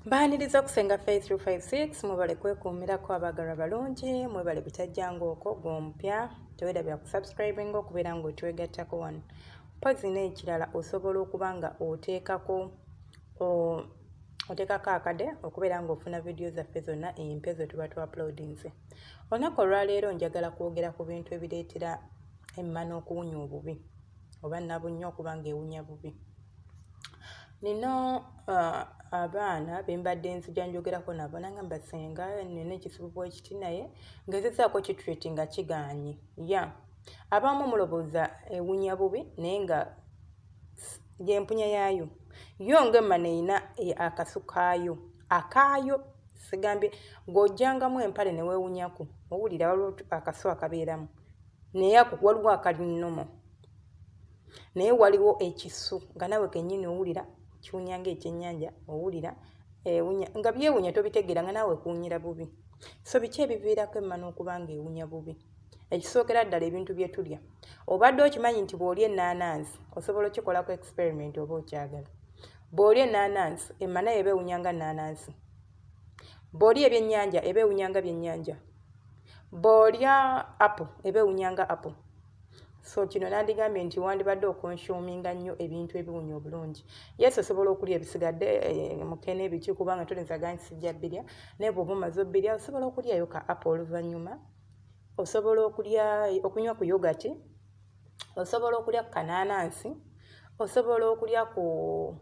Baaniriza okusenga Faith 256 mwebale kwekuumirako abaagala balungi mwebale bitajjanga okwo gwompya teweerabira ku subscribing okubeera ng'otwegattako wano pozi n'ekirala osobola okuba nga oteekako akade okubeera ng'ofuna vidiyo zaffe zonna empya ze tuba tu-uploadinze. Olunaku olwaleero njagala kwogera ku bintu ebireetera emmana okuwunya obubi oba nabunnya okuba ng'ewunya bubi. Nino abaana bembadde nzija njogerako nabo nanga mbasenga nina ekisibu bwekiti naye ngezezaako kitreati nga kigaanye abamu mulowooza ewunya bubi naye nga yempunya yaayo yo ng'emmana eyina akasu akaayo sigambye ng'ojjangamu empale ne weewunyako owulira waliwo akasu akabeeramu naye waliwo akali nnomo naye waliwo ekisu nga nawe kennyini owulira kiwunya ng'ekyennyanja owulira nga byewunya tobitegeera nga naawe kuwunyira bubi. So biki ebiviirako emmana okuba ng'ewunya bubi? Ekisookera ddala ebintu bye tulya. Obadde okimanyi nti bw'olya ennaanansi osobola okikolako experiment oba okyagala. Bw'olya ennaanansi emmana yo eba ewunya nga nnaanansi. Bw'olya ebyennyanja eba ewunya nga byennyanja. Bw'olya apple eba ewunya nga apple. So kino nandigambye nti wandibadde okonshuminga nnyo ebintu ebiwunya obulungi. Yes, osobola okulya ebisigadde mukene ebiki kubanga tolinza ganyi sijja birya naye bw'oba omaze obbirya osobola okulyayo ka apple oluvannyuma. Osobola okunywa ku yogati, osobola okulya ku kanaanansi, osobola okulya ku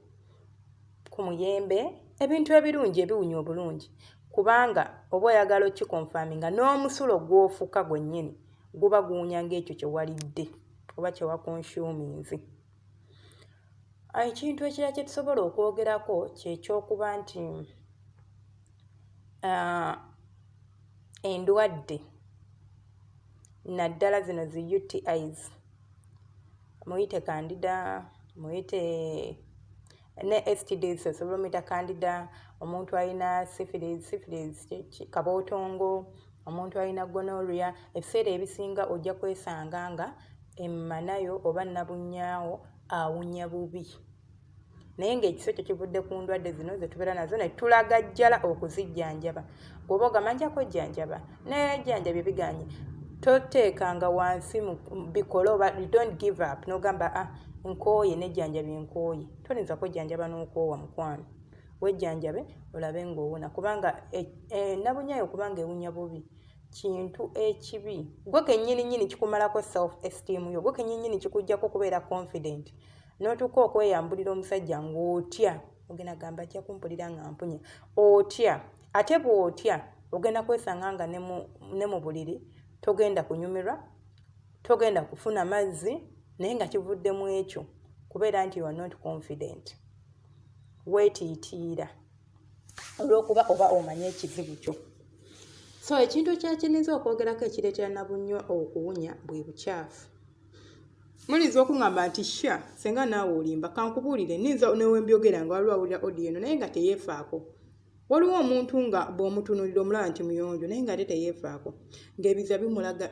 muyembe, ebintu ebirungi ebiwunya obulungi kubanga oba oyagala okikonfaminga n'omusulo gw'ofuka gwennyini guba guwunya ng'ekyo kye walidde oba kye wakonshuminze. Ekintu ekirala kye tusobola okwogerako kyekyokuba nti endwadde naddala zino zi UTIs muyite candida muyite ne STDs osobola omuyita candida omuntu alina syphilis kabootongo omuntu alina gonorrhea ebiseera ebisinga ojja kwesanga nga emmanayo oba nabunyaawo awunya bubi naye ng'ekiso kyo kivudde ku ndwadde zino ze tubeera nazo ne tulagajjala okuzijjanjaba. Bw'oba ogamanjako jjanjaba n'ejjanjabye biganye toteekanga wansi bikola oba don't give up n'ogamba nkooye n'ejjanjabye nkooye tolinza kwejjanjaba n'okoowa mukwano wejjanjabe olabe ng'owona kubanga nabunyaayo kubanga ewunya bubi kintu ekibi gwe kennyini kikumalako self esteem yo gwe kennyini kikuggyako kubeera confident n'otuuka okweyambulira omusajja ng'otya ogenda gamba ajja kumpulira nga mpunya otya ate bw'otya ogenda kwesanga nga ne mu buliri togenda kunyumirwa togenda kufuna mazzi naye nga kivuddemu ekyo kubeera nti you are not confident weetiitiira olw'okuba oba omanye ekizibu kyo. So ekintu kyakiniza okwogerako ekireetera nabunywa okuwunya bwe bukyafu. Muliza okuŋŋamba nti senga naawe olimba kankubuulire ninza newembyogera nga waliwo awulira audio eno naye nga teyeefaako. Waliwo omuntu nga bw'omutunuulira omulaba nti muyonjo naye nga ate teyeefaako ng'ebiza bimulaga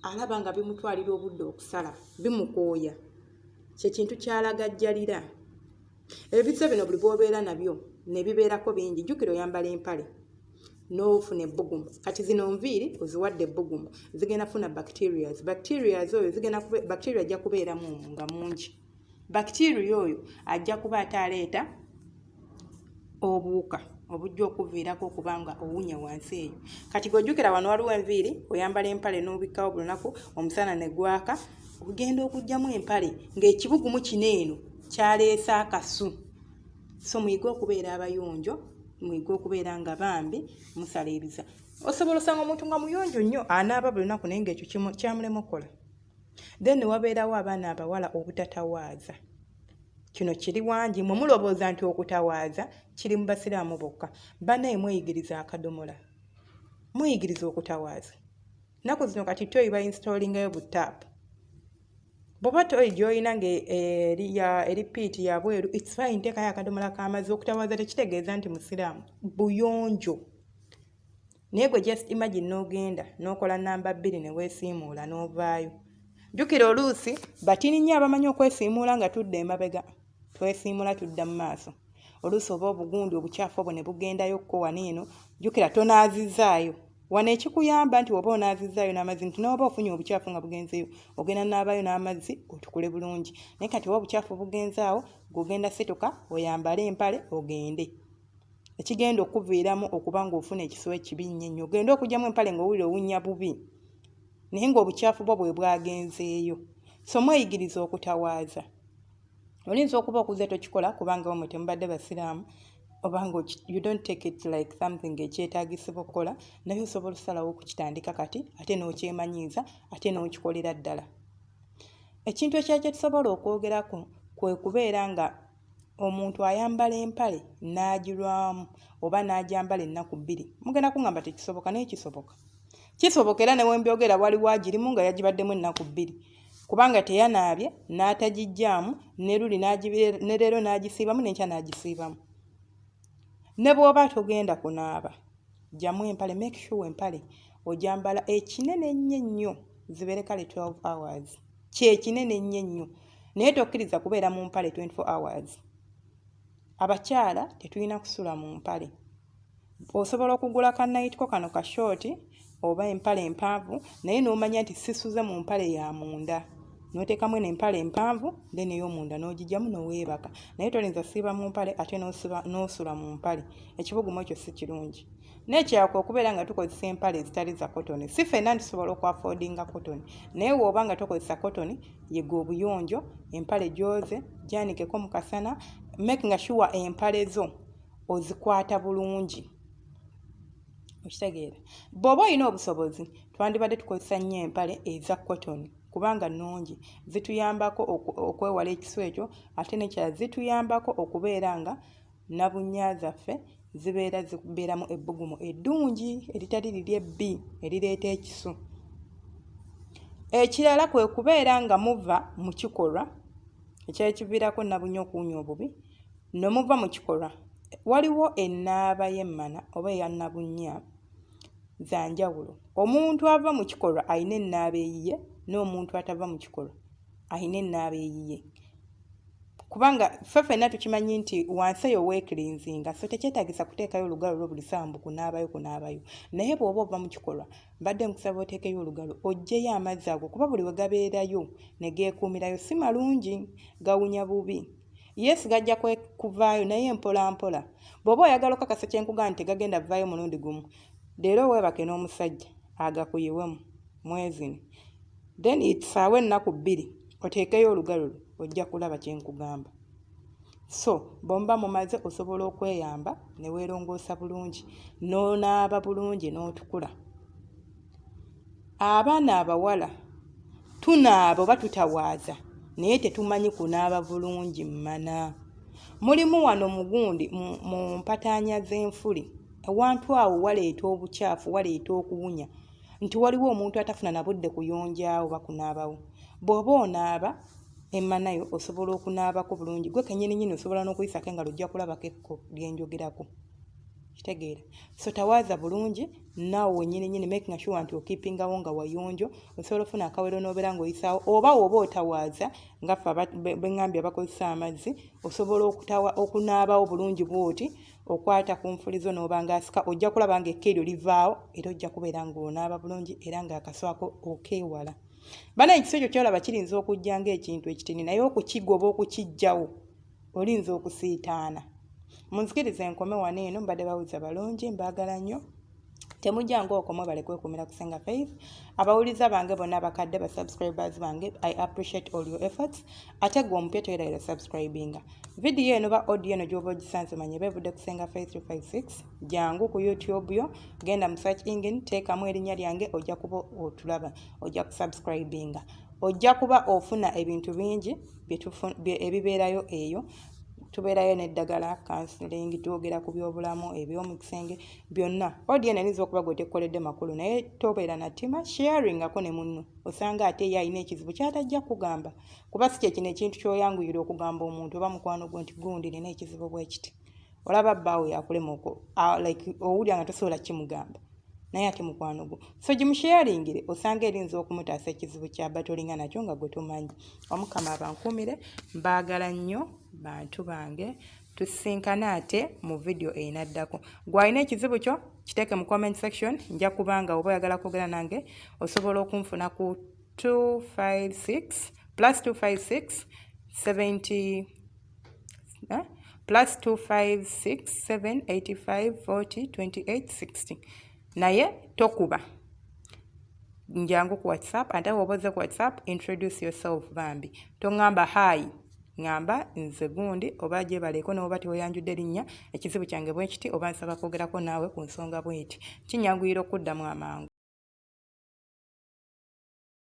alaba nga bimutwalira obudde okusala bimukooya kye kintu kyalagajjalira. Ebiza bino buli bw'obeera nabyo ne bibeerako bingi jjukira oyambala empale n'ofuna ebbugumu kati zino nviiri oziwadde ebbugumu zigenda funa bacteria oyo bacteria ajja kubeeramu nga mungi. Bacteria oyo ajja kuba aleeta obuwuka obujja okuviirako okubanga owunya wansi eyo. Kati gojjukira wano waliwo enviiri oyambala empale n'obikkawo buli lunaku omusana ne gwaka ogenda okuggyamu empale ng'ekibugumu kino eno kyaleese akasu. So muyige okubeera abayonjo muyige okubeera nga bambi musala ebiza. Osobola osanga omuntu nga muyonjo nnyo anaaba buli lunaku naye ng'ekyo kyamulema okukola. Then wabeerawo abaana abawala obutatawaaza. Kino kiri wangi mwe mulowooza nti okutawaaza kiri mu basiraamu bokka. Bannaye mweyigiriza akadomola mweyigiriza okutawaaza. Nnaku zino kati toyi bainstoolingayo butaapu. Bw'oba toyi gy'olina ng'eripiiti ya bweru it's fine teekayo akadomola k'amazzi. Okutawaaza tekitegeeza nti musiraamu buyonjo. Naye gwe just imagine n'ogenda n'okola namba 2 ne weesiimuula n'ovaayo. Jjukira oluusi batini nnyo abamanyi okwesiimuula nga tudda emabega twesiimula tudda mu maaso. oluusi oba obugundi obukyafu obwo ne bugendayokko wano eno jjukira tonaazizaayo wano ekikuyamba nti oba onaazizaayo n'amazzi nti n'oba ofunye obukyafu nga bugenzeeyo ogenda n'abaayo n'amazzi otukule bulungi naye kati oba obukyafu bugenzaawo gogenda situka oyambale empale ogende ekigenda okuviiramu okuba ng'ofuna ekiso ekibi nnyo ogenda okugyamu empale ng'owulira owunya bubi naye ng'obukyafu bwo bwe bwagenzeeyo so mweyigiriza okutawaaza olinza okuba okuze tokikola kubanga omwe temubadde basiraamu obanga you don't take it like something ekyetaagisibwa okukola naye osobola okusalawo okukitandika kati ate n'okyemanyiiza ate n'okikolera ddala ekintu ekyakyo tusobola okwogerako kwe kubeera nga omuntu ayambala empale n'agirwamu oba n'agyambala ennaku 2 mugenda kuŋŋamba tekisoboka naye kisoboka era ne wembyogera waliwo agirimu nga yagibaddemu ennaku 2 kubanga teyanaabye n'atagijjaamu ne luli ne leero n'agisiibamu n'enkya n'agisiibamu ne bw'oba togenda kunaaba gyamu empale make sure empale ogyambala ekinene nnyo zibeere kale 12 hours kyekinene nnyo naye tokkiriza kubeera mu mpale 24 hours abakyala tetulina kusula mu mpale osobola okugula kanayitiko kano ka short oba empale empanvu naye n'omanya nti sisuze mu mpale ya munda n'oteekamu n'empale empanvu then ey'omunda n'ogijjamu n'oweebaka naye tolinza siiba mu mpale ate n'osula mu mpale ekibugumu ekyo si kirungi n'ekyako okubeera nga tukozesa empale ezitali za cotton si ffenna tusobola okwafoodinga cotton naye bw'oba nga tokozesa cotton yega obuyonjo empale gyoze gyanikeko mu kasana making sure empale zo ozikwata bulungi okitegeera bw'oba olina obusobozi twandibadde tukozesa nnyo empale eza cotton kubanga nnungi zituyambako okwewala ekiso ekyo ate n'ekirala zituyambako okubeera nga nabunnya zaffe zibeeramu ebbugumu eddungi eritali liri ebbi erireeta ekisu ekirala kwe kubeera nga muva mu kikolwa ekyekiviirako nabunnya okuwunya obubi nomuva mu kikolwa waliwo ennaaba y'emmana oba eya nabunnya za njawulo omuntu ava mu kikolwa alina ennaaba eyiye n'omuntu atava mu kikolwa alina ennaaba eyiye kubanga ffe ffenna tukimanyi nti wansi eyo weeklinzinga so tekyetaagisa kuteekayo olugalo lwo buli ssaawa mbu kunaabayo naye bw'oba ova mu kikolwa mbadde nkusaba oteekeyo olugalo oggyeyo amazzi ago kuba buli we gabeerayo ne geekuumirayo si malungi gawunya bubi Yesu gajja kuvaayo naye mpola mpola bw'oba oyagala okakasa kyenkugamba nti tegagenda vaayo mulundi gumu leero weebake n'omusajja agakuyiwemu mwezini then itisaawe ennaku 2 oteekeyo olugalo ojja kulaba kyenkugamba so bomba mumaze osobola okweyamba ne weerongoosa bulungi n'onaaba bulungi n'otukula abaana abawala tunaaba oba tutawaaza naye tetumanyi kunaaba bulungi mmana mulimu wano mugundi mu mpataanya z'enfuli ewantu awo waleeta obukyafu waleeta okuwunya nti waliwo omuntu atafuna na budde kuyonjaawo bakunaabawo bw'oba onaaba emmanayo osobola okunaabako bulungi gwe kennyini osobola n'okuyisako engalo ojja kulabako ekko lyenjogerako kitegeera so tawaaza bulungi naawe wennyini making sure nti okiipingawo nga wayonjo osobola ofuna akawero n'obeera ng'oyisaawo oba otawaaza nga ffe bengambye abakozesa amazzi osobola okunaabawo bulungi bw'oti okwata ku nfulizo n'oba ng'asika ojja kulaba ng'ekka eryo livaawo era ojja kubeera ng'onaaba bulungi era ng'akaswako okeewala bana ekiso ekyo kyolaba kirinza okujja ng'ekintu ekitini naye okukigoba okukiggyawo olinza okusiitaana munzikiriza enkome wano eno mbadde bawuliza balungi mbaagala nnyo temujja ng'okomwe bale kwekumira ku Senga Faith abawuliza bange bonna abakadde basubscribers bange I appreciate all your efforts ate gwe omupya toyerayira subscribinga video eno ba audio eno gy'oba ogisanze manye bevudde ku Senga Faith 256 jangu ku YouTube yo genda mu search engine teekamu erinnya lyange ojja kuba otulaba ojja kusubscribinga ojja kuba ofuna ebintu bingi ebibeerayo eyo tubeerayo n'eddagala counseling twogera ku byobulamu eby'omukisenge byonna audio eno eniza okuba gwetekkoledde makulu naye tobeera na ttima sharingako ne munno osanga ate ye alina ekizibu kyatajja kugamba kuba si kyekino ekintu kyoyanguyira okugamba omuntu oba mukwano gwe nti gundi nina ekizibu bwe kiti olaba bbaawe yakulema like owulira nga tosobola kimugamba naye ate mukwano gwo so gimusharingire osanga erinza okumutaasa ekizibu kya batolinga nakyo nga gwe tumanyi omukama abankuumire mbaagala nnyo bantu bange tusisinkana ate mu video enaddako. Gwalina ekizibu kyo kiteeke mu comment section, nja kubanga oba oyagala kwogera nange osobola okunfuna ku 256 +256 70 +256 785 40 28 60. Naye tokuba, njangu ku WhatsApp, ate woboze ku WhatsApp introduce yourself bambi. Tongamba hi, ngamba nze gundi oba gye baleko n'oba teweyanjudde linnya, ekizibu kyange bwe kiti oba nsaba kwogerako naawe ku nsonga bweti. Kinyanguyira okuddamu amangu.